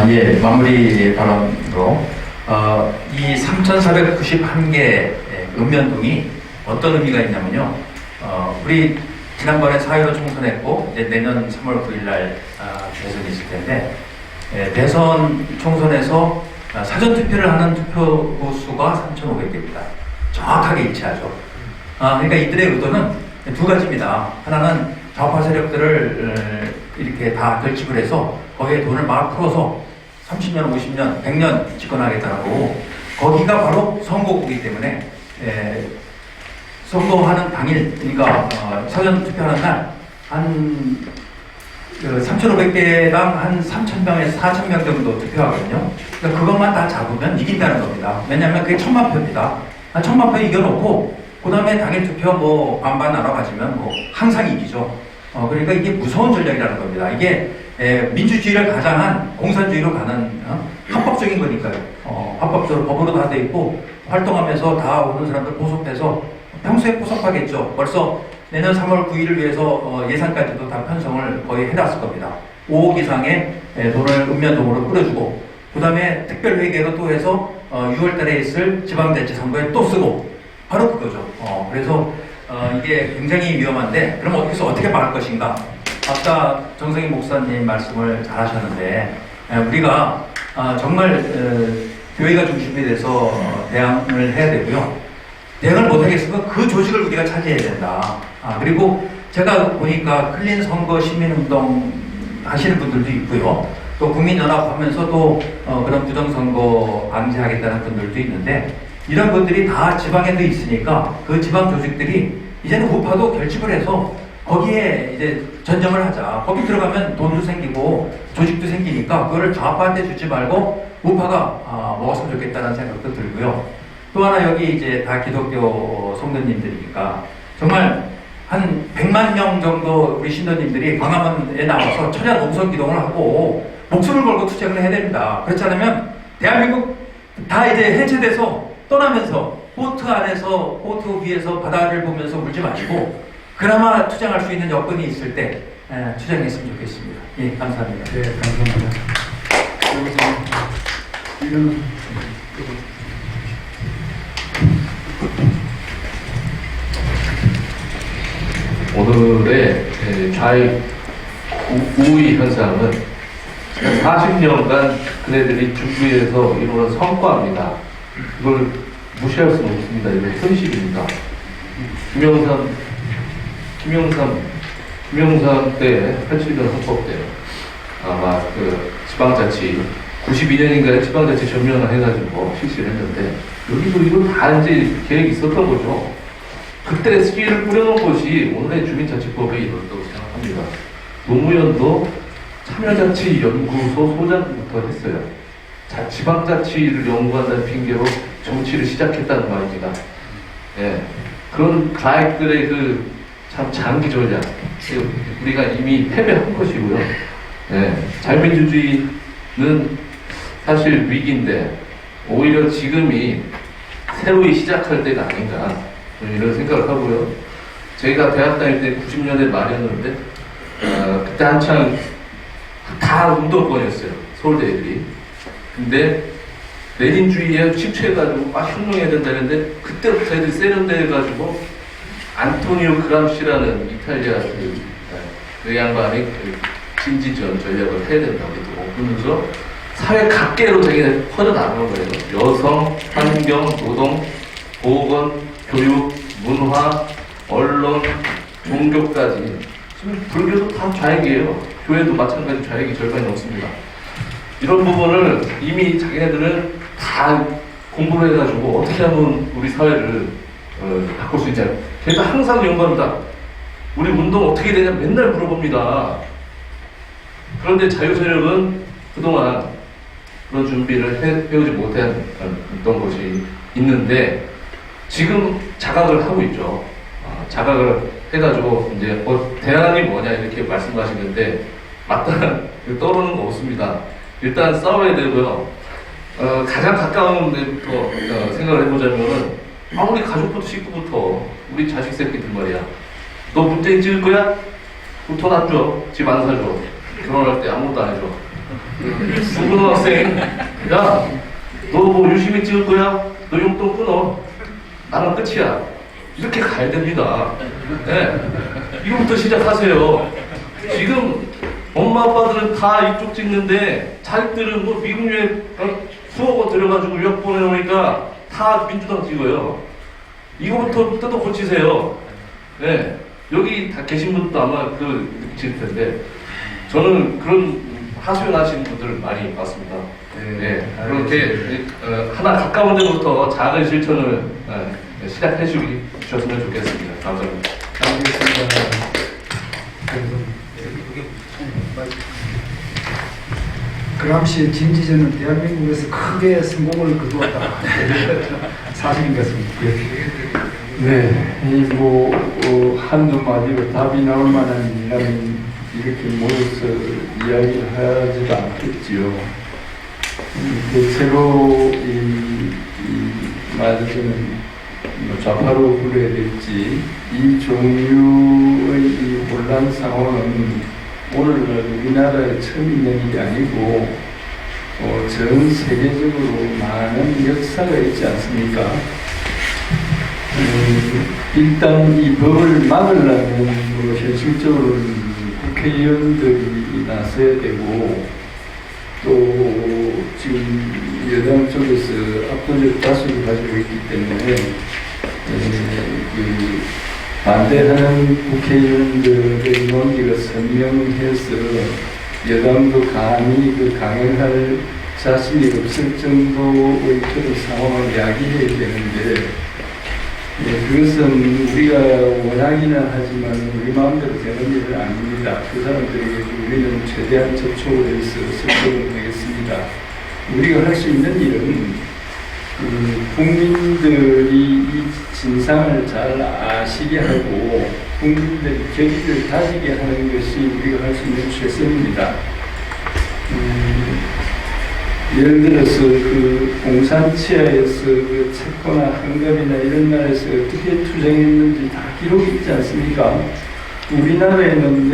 예, 마무리 발언으로 이 3,491개 읍면동이 어떤 의미가 있냐면요. 우리 지난번에 4.15 총선했고 이제 내년 3월 9일 날 대선이 있을 텐데 대선 총선에서 사전투표를 하는 투표구 수가 3,500개입니다. 정확하게 일치하죠. 그러니까 이들의 의도는 두 가지입니다. 하나는 좌파 세력들을 이렇게 다 결집을 해서 거기에 돈을 막 풀어서 30년, 50년, 100년 집권하겠다는 거고, 거기가 바로 선거구이기 때문에 선거하는 당일, 그러니까 사전 투표하는 날 한 3,500개당 한 3,000명에서 4,000명 정도 투표하거든요. 그러니까 그것만 다 잡으면 이긴다는 겁니다. 왜냐하면 그게 1,000만 표입니다. 1,000만 표 이겨놓고 그 다음에 당일 투표 뭐 반반 나눠 가지면 뭐 항상 이기죠. 그러니까 이게 무서운 전략이라는 겁니다. 이게 민주주의를 가장한 공산주의로 가는 합법적인 거니까요. 합법적으로 법으로 다 돼 있고 활동하면서 다 오는 사람들 포섭해서 평소에 포섭하겠죠. 벌써 내년 3월 9일을 위해서 예산까지도 다 편성을 거의 해놨을 겁니다. 5억 이상의 돈을 읍면동으로 뿌려주고 그 다음에 특별회계로 또 해서 6월 달에 있을 지방자치 선거에 또 쓰고 바로 그거죠. 그래서 이게 굉장히 위험한데 그럼 어디서 어떻게 막을 것인가? 아까 정성희 목사님 말씀을 잘 하셨는데 우리가 정말 교회가 중심이 돼서 대항을 해야 되고요. 대응을 못하겠으면 그 조직을 우리가 차지해야 된다. 그리고 제가 보니까 클린 선거 시민운동 하시는 분들도 있고요. 또 국민연합하면서 또 그런 부정선거 방지하겠다는 분들도 있는데 이런 분들이 다 지방에도 있으니까 그 지방 조직들이 이제는 우파도 결집을 해서 거기에 이제 전쟁을 하자. 거기 들어가면 돈도 생기고 조직도 생기니까 그거를 좌파한테 주지 말고 우파가 먹었으면 좋겠다는 생각도 들고요. 또 하나 여기 이제 다 기독교 성도님들이니까 정말 한 100만 명 정도 우리 신도님들이 광화문에 나와서 천야 농성 기동을 하고 목숨을 걸고 투쟁을 해야 됩니다. 그렇지 않으면 대한민국 다 이제 해체돼서 떠나면서 보트 안에서 보트 위에서 바다를 보면서 울지 마시고 그나마 투쟁할 수 있는 여건이 있을 때 투쟁했으면 좋겠습니다. 예, 감사합니다. 네, 감사합니다. 오늘의 좌익 우위 현상은 40년간 그네들이 준비해서 이루는 성과입니다. 이걸 무시할 수는 없습니다. 이건 현실입니다. 김영삼 때 87년 헌법 때 아마 그 지방자치 92년인가에 지방자치 전면을 해가지고 실시를 했는데 여기도 이거 다 이제 계획이 있었던 거죠. 그때 스키를 뿌려놓은 것이 오늘의 주민자치법에 이뤘다고 생각합니다. 노무현도 참여자치연구소 소장부터 했어요. 지방자치를 연구한다는 핑계로 정치를 시작했다는 말입니다. 예. 그런 좌익들의 그 참 장기 전략, 우리가 이미 패배한 것이고요. 예. 자유민주주의는 사실 위기인데 오히려 지금이 새로이 시작할 때가 아닌가 이런 생각을 하고요. 저희가 대학 다닐 때 90년대 말이었는데 그때 한창 다 운동권이었어요. 서울대 애들이. 근데 레닌주의에 침투해가지고 막 혁명해야 된다는데 그때부터 애들이 세련돼가지고 안토니오 그람시라는 이탈리아 그 양반이 그 진지전 전략을 해야 된다고 그러면서 사회 각계로 되게 퍼져나가는 거예요. 여성, 환경, 노동, 보건, 교육, 문화, 언론, 종교까지. 지금 불교도 다 좌익이에요. 교회도 마찬가지 좌익이 절반이 넘습니다. 이런 부분을 이미 자기네들은 다 공부를 해가지고 어떻게 하면 우리 사회를 바꿀 수 있냐. 걔도 항상 연구합니다. 우리 운동 어떻게 되냐 맨날 물어봅니다. 그런데 자유세력은 그동안 그런 준비를 해오지 못했던 것이 있는데 지금 자각을 하고 있죠. 자각을 해가지고 이제 대안이 뭐냐 이렇게 말씀하시는데 마땅한 떠오르는 거 없습니다. 일단 싸워야 되고요. 가장 가까운 데부터 생각을 해보자면은 우리 가족부터 식구부터 우리 자식 새끼들 말이야. 너 문재인 찍을 거야? 돈 안 줘. 집 안 사줘. 결혼할 때 아무것도 안 해줘. 중고등학생, 야, 너 뭐 유심히 찍을 거야? 너 용돈 끊어. 나는 끝이야. 이렇게 가야 됩니다. 네. 이거부터 시작하세요. 지금 엄마 아빠들은 다 이쪽 찍는데 자식들은 뭐 미국 유학 수어고 들여가지고 유학 보내놓으니까 다 민주당 찍어요. 이거부터 뜯어 고치세요. 네. 여기 다 계신 분도 아마 그 느끼실 텐데 저는 그런 하소연하시는 분들을 많이 봤습니다. 네. 그렇게 하나 가까운 데부터 작은 실천을 시작해 주셨으면 좋겠습니다. 감사합니다. 알겠습니다. 그람시 진지전은 대한민국에서 크게 성공을 거두었다. 사실인 것입니다. 네, 한두 마디로 답이 나올 만한 일이라면 이렇게 모여서 이야기를 하지도 않겠지요. 대체로 말하자면 좌파로 불러야 될지 이 종류의 이 혼란 상황은 오늘날 우리나라에 처음 있는 일이 아니고 전 세계적으로 많은 역사가 있지 않습니까? 일단 이 법을 막으려면 현실적으로는 국회의원들이 나서야 되고 또 지금 여당 쪽에서 압도적 다수를 가지고 있기 때문에 반대하는 국회의원들의 논리가 선명해서 여당도 감히 강행할 자신이 없을 정도의 그런 상황을 야기해야 되는데 그것은 우리가 원하기는 하지만 우리 마음대로 되는 일은 아닙니다. 그 사람들에게 우리는 최대한 접촉을 해서 설득을 하겠습니다. 우리가 할 수 있는 일은 국민들이 이 진상을 잘 아시게 하고 국민들의 결의를 다지게 하는 것이 우리가 할 수 있는 최선입니다. 예를 들어서 공산치하에서 체코나 헝가리나 이런 나라에서 어떻게 투쟁했는지 다 기록이 있지 않습니까? 우리나라에는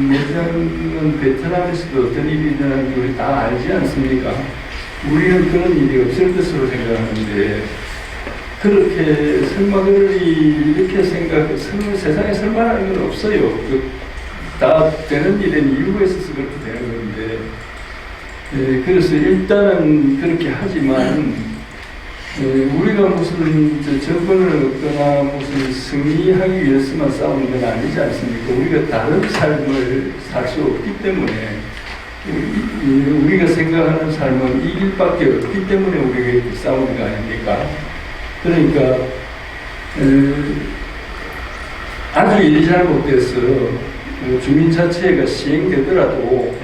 내장은 베트남에서도 어떤 일이 일어나는지 우리 다 알지 않습니까? 우리는 그런 일이 없을 것으로 생각하는데 그렇게 설마 이렇게 세상에 설마하는 건 없어요. 다 되는 일은 이유가 있어서 그렇게 되는 건데 그래서 일단은 그렇게 하지만 우리가 무슨 정권을 얻거나 무슨 승리하기 위해서만 싸우는 건 아니지 않습니까? 우리가 다른 삶을 살 수 없기 때문에 우리가 생각하는 삶은 이 길밖에 없기 때문에 우리가 이렇게 싸우는 거 아닙니까? 그러니까 아주 일이 잘못돼서 주민자치회가 시행되더라도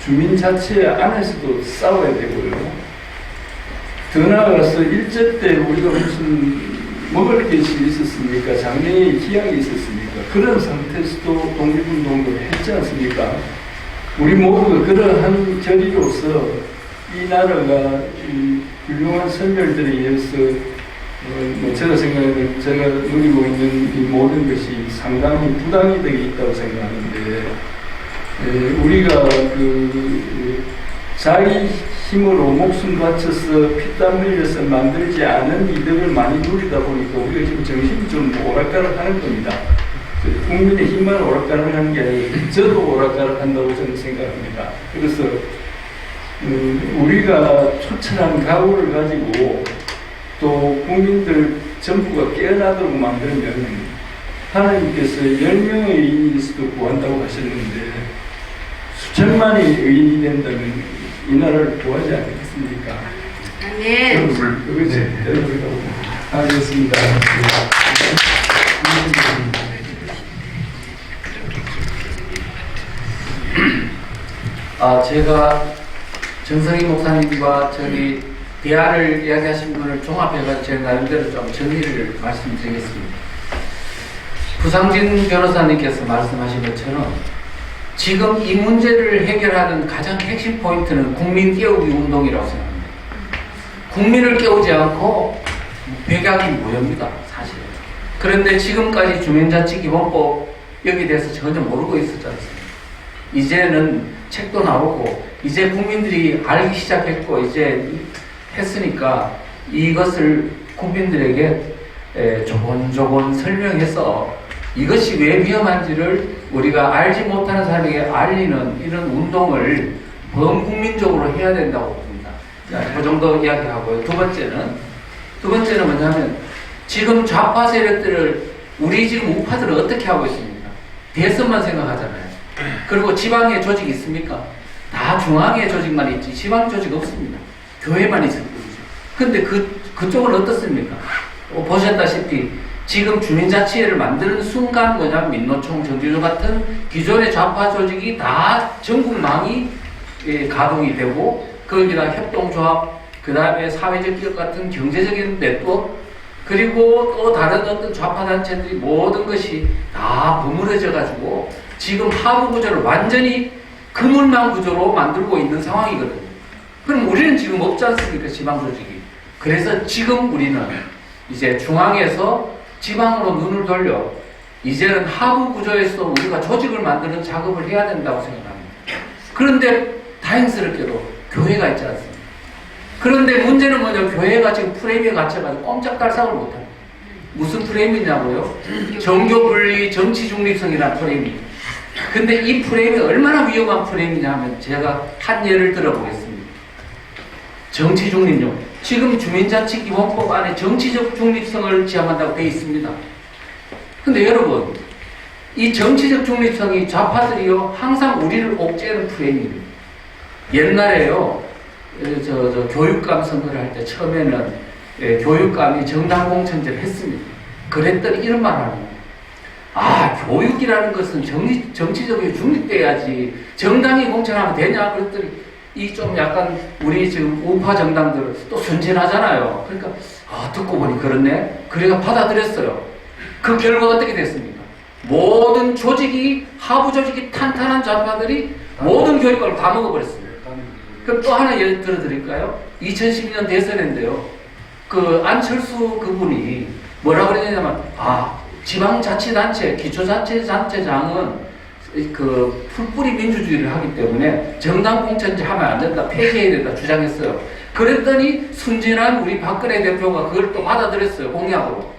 주민자치회 안에서도 싸워야 되고요. 더 나아가서 일제 때 우리가 무슨 먹을 것이 있었습니까? 장래에 기약이 있었습니까? 그런 상태에서도 독립운동을 했지 않습니까? 우리 모두가 그러한 결의로서 이 나라가 이 훌륭한 선열들에 의해서 제가 생각하는 제가 누리고 있는 이 모든 것이 상당히 부당이 되어 있다고 생각하는데 우리가 자기 힘으로 목숨 바쳐서 피땀 흘려서 만들지 않은 이득을 많이 누리다 보니까 우리가 지금 정신이 좀 오락가락하는 겁니다. 국민의 힘만 오락가락하는 게 아니라 저도 오락가락한다고 저는 생각합니다. 그래서 우리가 초철한 각오를 가지고 또 국민들 전부가 깨어나도록 만들면 하나님께서 10명의 의인이 있어도 구한다고 하셨는데 수천만이 의인이 된다면 이 나라를 구하지 않겠습니까? 아멘. 그것이 여러분이라고 하겠습니다. 제가 정성희 목사님과 저기 대화를 이야기하신 분을 종합해서 제 나름대로 좀 정리를 말씀드리겠습니다. 부상진 변호사님께서 말씀하신 것처럼 지금 이 문제를 해결하는 가장 핵심 포인트는 국민 깨우기 운동이라고 생각합니다. 국민을 깨우지 않고 백약이 무효입니다, 사실. 그런데 지금까지 주민자치기본법 여기에 대해서 전혀 모르고 있었지 않습니까? 이제는 책도 나오고 이제 국민들이 알기 시작했고 이제 했으니까 이것을 국민들에게 조곤조곤 설명해서 이것이 왜 위험한지를 우리가 알지 못하는 사람에게 알리는 이런 운동을 범국민적으로 해야 된다고 봅니다. 자, 그 정도 이야기하고요. 두 번째는 뭐냐면 지금 좌파 세력들을 우리 지금 우파들은 어떻게 하고 있습니까? 대선만 생각하잖아요. 그리고 지방에 조직이 있습니까? 다 중앙에 조직만 있지 지방 조직 없습니다. 교회만 있을 뿐이죠. 근데 그쪽은 어떻습니까? 보셨다시피 지금 주민자치회를 만드는 순간 뭐냐면 민노총, 정진우 같은 기존의 좌파 조직이 다 전국망이 가동이 되고 거기다 협동조합, 그 다음에 사회적 기업 같은 경제적인 네트워크, 그리고 또 다른 어떤 좌파 단체들이 모든 것이 다 버무려져 가지고 지금 하부 구조를 완전히 그물망 구조로 만들고 있는 상황이거든요. 그럼 우리는 지금 없지 않습니까? 지방 조직이. 그래서 지금 우리는 이제 중앙에서 지방으로 눈을 돌려 이제는 하부 구조에서 우리가 조직을 만드는 작업을 해야 된다고 생각합니다. 그런데 다행스럽게도 교회가 있지 않습니까? 그런데 문제는 뭐냐? 교회가 지금 프레임에 갇혀가지고 꼼짝달싹을 못합니다. 무슨 프레임이냐고요? 종교 분리, 정치 중립성이라는 프레임이. 근데 이 프레임이 얼마나 위험한 프레임이냐 하면 제가 한 예를 들어보겠습니다. 정치 중립용. 지금 주민자치기본법 안에 정치적 중립성을 지향한다고 되어 있습니다. 근데 여러분, 이 정치적 중립성이 좌파들이요 항상 우리를 옥죄는 프레임입니다. 옛날에요 교육감 선거를 할 때 처음에는 교육감이 정당공천제를 했습니다. 그랬더니 이런 말을 하는 거예요. 아, 교육이라는 것은 정치적으로 중립돼야지 정당이 공천하면 되냐? 그랬더니 이 좀 약간 우리 지금 우파 정당들 또 순진하잖아요. 그러니까 듣고 보니 그렇네. 그래가 받아들였어요. 그 결과가 어떻게 됐습니까? 모든 조직이 하부 조직이 탄탄한 좌파들이 모든 교육과를 다 먹어버렸습니다. 그럼 또 하나 예를 들어드릴까요? 2012년 대선인데요. 그 안철수 그분이 뭐라고 그랬냐면 지방자치단체, 기초자치단체장은 그 풀뿌리 민주주의를 하기 때문에 정당 공천제 하면 안 된다, 폐지해야 된다 주장했어요. 그랬더니 순진한 우리 박근혜 대표가 그걸 또 받아들였어요, 공약으로.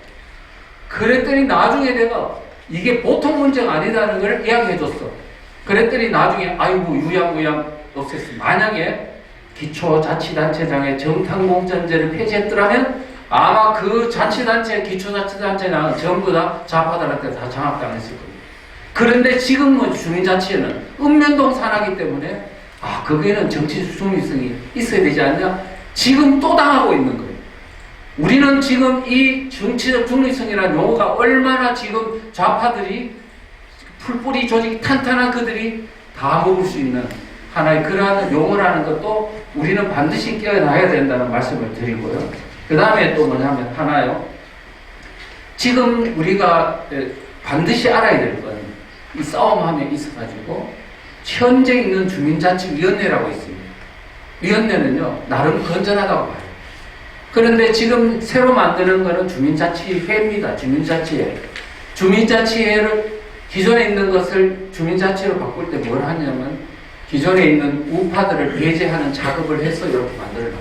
그랬더니 나중에 내가 이게 보통 문제가 아니다는 걸 이야기해줬어. 그랬더니 나중에 아이고 유양무양 없앴습니다. 만약에 기초자치단체장의 정당공천제를 폐지했더라면 아마 그 자치단체, 기초자치단체장은 전부 다 좌파들한테 다 장악당했을 겁니다. 그런데 지금 뭐 주민자치에는 읍면동 산하기 때문에 거기에는 정치 중립성이 있어야 되지 않냐? 지금 또 당하고 있는 거예요. 우리는 지금 이 정치적 중립성이라는 용어가 얼마나 지금 좌파들이 풀뿌리 조직이 탄탄한 그들이 다 먹을 수 있는 하나의 그러한 용어라는 것도 우리는 반드시 깨어나야 된다는 말씀을 드리고요. 그 다음에 또 뭐냐면 하나요. 지금 우리가 반드시 알아야 될 건 이 싸움함에 있어가지고 현재 있는 주민자치위원회라고 있습니다. 위원회는요 나름 건전하다고 봐요. 그런데 지금 새로 만드는 거는 주민자치회입니다. 주민자치회. 주민자치회를 기존에 있는 것을 주민자치회로 바꿀 때 뭘 하냐면 기존에 있는 우파들을 배제하는 작업을 해서 이렇게 만들어요.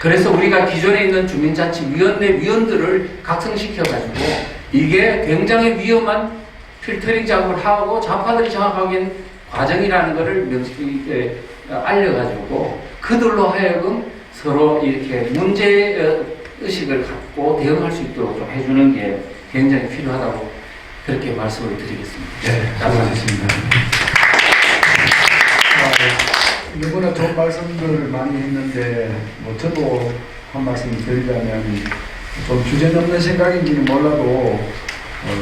그래서 우리가 기존에 있는 주민자치위원회 위원들을 각성시켜가지고 이게 굉장히 위험한 필터링 작업을 하고 좌파들이 장악하기엔 과정이라는 것을 명확히 알려가지고 그들로 하여금 서로 이렇게 문제의식을 갖고 대응할 수 있도록 좀 해주는 게 굉장히 필요하다고 그렇게 말씀을 드리겠습니다. 네, 감사하셨습니다. 이번에 좋은 말씀들을 많이 했는데 저도 한 말씀 드리자면 좀 주제 넘는 생각인지는 몰라도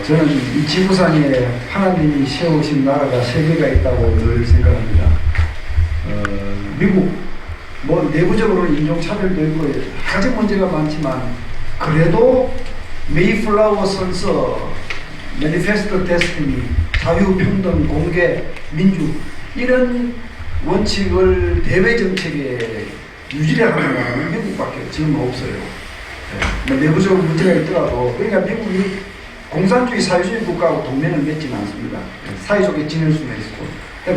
저는 이 지구상에 하나님이 세우신 나라가 세 개가 있다고 늘 생각합니다. 미국 내부적으로 인종차별도 있고 가지 문제가 많지만 그래도 메이플라워 선서, 매니페스토 데스티니, 자유평등, 공개, 민주 이런 원칙을 대외 정책에 유지를 하는 나라는 미국밖에 지금 없어요. 내부적으로 문제가 있더라도 그러니까 미국이 공산주의 사회주의 국가하고 동맹을 맺지는 않습니다. 사이좋게 지낼 수는 있고.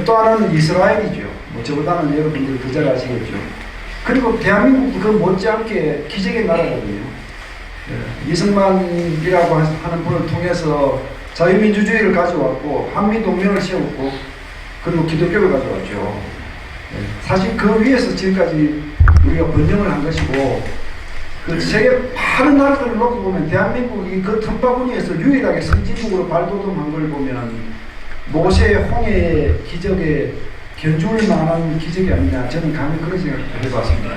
또 하나는 이스라엘이죠. 뭐 저보다는 여러분들 더 잘 아시겠죠. 그리고 대한민국도 그 못지않게 기적의 나라거든요. 이승만이라고 하는 분을 통해서 자유민주주의를 가져왔고 한미동맹을 세웠고 그리고 기독교를 가져왔죠. 사실 그 위에서 지금까지 우리가 번영을 한 것이고 그 세계 많은 나라들을 놓고 보면 대한민국이 그 틈바구니에서 유일하게 선진국으로 발돋움한 걸 보면 모세 홍해의 기적에 견줄 만한 기적이 아니냐 저는 감히 그런 생각을 해봤습니다.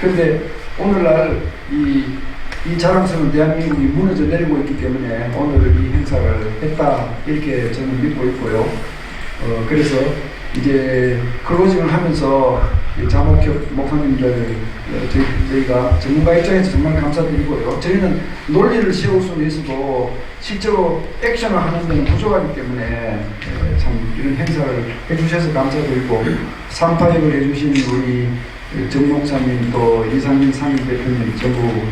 그런데 오늘날 이 자랑스러운 대한민국이 무너져 내리고 있기 때문에 오늘 이 행사를 했다 이렇게 저는 믿고 있고요. 그래서 이제 클로징을 하면서 자목협 목사님들 저희가 전문가 입장에서 정말 감사드리고요. 저희는 논리를 세울 수는 있어도 실제로 액션을 하는 데는 부족하기 때문에 참 이런 행사를 해주셔서 감사드리고 3파역을 해주신 우리 정 목사님 또 이상민 상임대표님 전부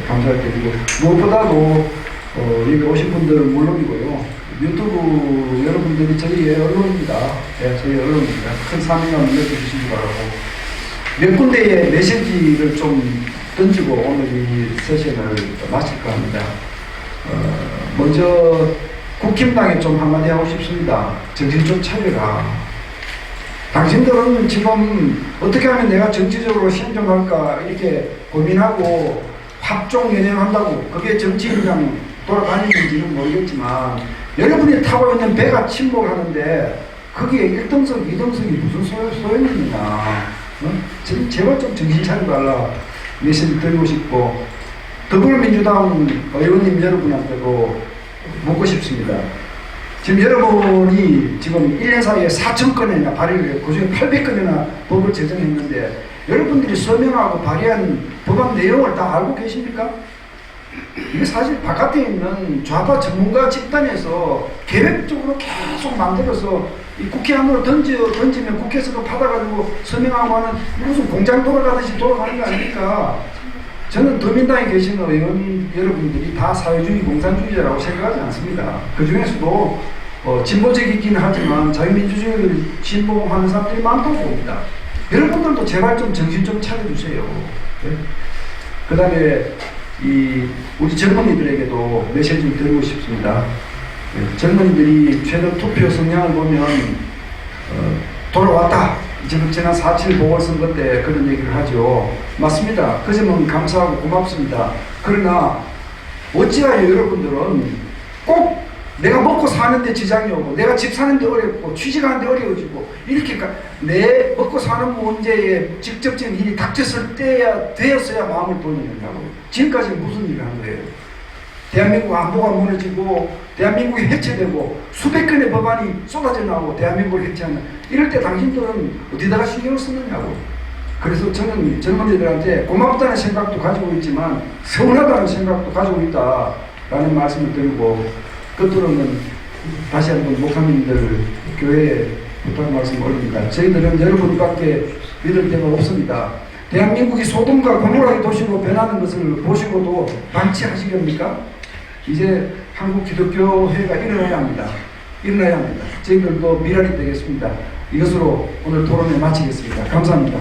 감사드리고 무엇보다도 여기 오신 분들은 물론이고요. 유튜브 여러분들이 저희의 언론입니다. 네, 저희 언론입니다. 큰 사명감을 느껴주시기 바라고 몇 군데의 메시지를 좀 던지고 오늘 이 세션을 마칠까 합니다. 먼저 국힘당에 좀 한마디 하고 싶습니다. 정신 좀 차려라. 당신들은 지금 어떻게 하면 내가 정치적으로 신정할까 이렇게 고민하고 합종연행한다고 그게 정치 그냥 돌아다니는지는 모르겠지만 여러분이 타고 있는 배가 침몰하는데 거기에 1등석, 2등석이 무슨 소용이 있느냐. 제발 좀 정신 차리고 달라 메시지 드리고 싶고 더불어민주당 의원님 여러분한테도 묻고 싶습니다. 지금 여러분이 지금 1년 사이에 4,000건이나 발의를 했고 그중에 800건이나 법을 제정했는데 여러분들이 서명하고 발의한 법안 내용을 다 알고 계십니까? 이게 사실 바깥에 있는 좌파 전문가 집단에서 계획적으로 계속 만들어서 이 국회 안으로 던지면 국회에서도 받아가지고 서명하고 하는 무슨 공장 돌아가듯이 돌아가는 거 아닙니까? 저는 더민당에 계시는 의원 여러분들이 다 사회주의 공산주의자라고 생각하지 않습니다. 그 중에서도 진보적이긴 하지만 자유민주주의를 진보하는 사람들이 많다고 봅니다. 여러분들도 제발 좀 정신 좀 차려주세요. 네? 그 다음에 우리 젊은이들에게도 메시지를 드리고 싶습니다. 네, 젊은이들이 최근 투표 성향을 보면 돌아왔다. 지금 지난 4.7 보궐선거 때 그런 얘기를 하죠. 맞습니다. 그 점은 감사하고 고맙습니다. 그러나 어찌하여 여러분들은 꼭 내가 먹고 사는데 지장이 오고 내가 집 사는데 어렵고 취직하는데 어려워지고 이렇게 내 먹고 사는 문제에 직접적인 일이 닥쳤을 때야 되었어야 마음을 돌리느냐고. 지금까지 무슨 일을 한 거예요? 대한민국 안보가 무너지고 대한민국이 해체되고 수백 건의 법안이 쏟아져 나오고 대한민국을 해체하는 이럴 때 당신들은 어디다가 신경을 쓰느냐고. 그래서 저는 젊은이들한테 고맙다는 생각도 가지고 있지만 서운하다는 생각도 가지고 있다라는 말씀을 드리고 끝으로는 다시 한번 목사님들 교회에 부탁 말씀 올립니다. 저희들은 여러분밖에 믿을 데가 없습니다. 대한민국이 소돔과 고모라의 도시로 변하는 것을 보시고도 방치하시렵니까? 이제 한국 기독교회가 일어나야 합니다. 일어나야 합니다. 저희들도 미랄이 되겠습니다. 이것으로 오늘 토론을 마치겠습니다. 감사합니다.